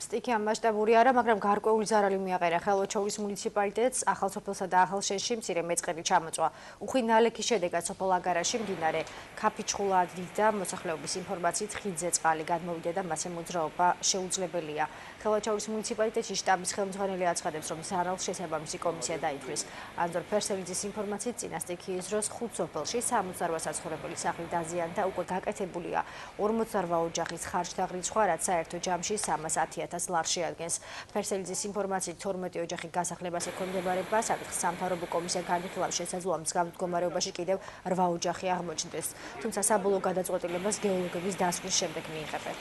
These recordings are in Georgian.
სტიქი ამ მასშტაბური არა, მაგრამ გარკვეული ზარალი მიაყენა ხელვაჩოვის მუნიციპალიტეტს, ახალსოფელსა და ახალშენში მცირე მეწყერი ჩამოწვა. უხვი ნალექის შედეგად სოფელ აგარაში მდინარე ქაფიჩხულა და მოსახლეობის ინფორმაციით ხიდზე წყალი გადმოვიდა და მასზე მოძრაობა შეუძლებელია. ხელვაჩოვის მუნიციპალიტეტში შტაბის ხელმძღვანელი აცხადებს, რომ ზარალს შესაბამისი კომისია დაითვლის. ანდრ ფერსელიძის ინფორმაციით წინა სტიქიის დროს 5 სოფელში 68 საცხოვრებელი სახლი დაზიანდა, უკვე გაკეთებულია 48 ოჯახის ხარჯთაღრიცხვა, რაც საერთო ჯამში 310,000 ლარს შეადგენს. ფერსელიძის ინფორმაციით 12 ოჯახი გასახლებას ექვემდებარება, საკითხს სამთავრობო კომისია განიხილავს, შესაძლოა მსგავს მდგომარეობაში კიდევ 8 ოჯახი აღმოჩნდეს. თუმცა საბოლოო გადაწყვეტილებას გეოლოგების დასვლის შემდეგ მიიღებენ.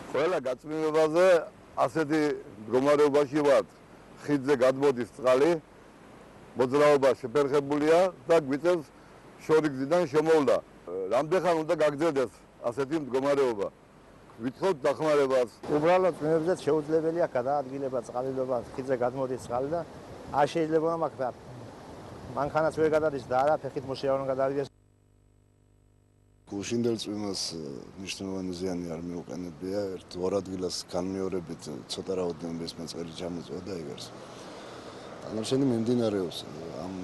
ყველა გაწმენდობაზე ასეთი მდგომარეობაში ვართ. ხიდზე გადმოდის წყალი, მოძრაობა შეფერხებულია და გვიწევს შორიგზიდან შემოვლა. რამდენხან უნდა გაგრძელდეს ასეთი მდგომარეობა? ვითხოვთ დახმარებას. უბრალოდ წვიმებზეც შეუძლებელია გადაადგილება წყალდიდობა, ხიდზე გადმოდის წყალი და არ შეიძლება მაგ მანქანაც ვერ გადადის და არა ფეხით მოსიარულე გადაადგეს. გუშინდელ წვიმას მნიშვნელოვანი ზიანი არ მიუყენებია. ერთ-ორ ადგილას განმეორებით ცოტა რაოდენობის მეწყერი ჩამოწვა და იგებს. დანარჩენი მიმდინარეობს ამ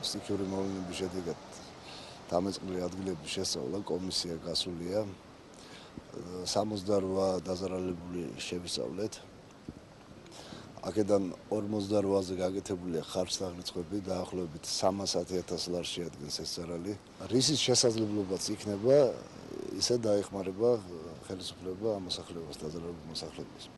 სტიქიური მოვლენების შედეგად დამეწყრილი ადგილების შესწავლა კომისია გასულია. 68 დაზარალებული შევისწავლეთ. აქედან 48-ზე გაკეთებულია ხარჯთაღრიცხვები, დაახლოებით 310,000 ლარს შეადგენს ეს ზარალი. რისის შესაძლებლობაც იქნება, ისე დაეხმარება ხელისუფლება ამ მოსახლეობას, დაზარალებულ მოსახლეობას.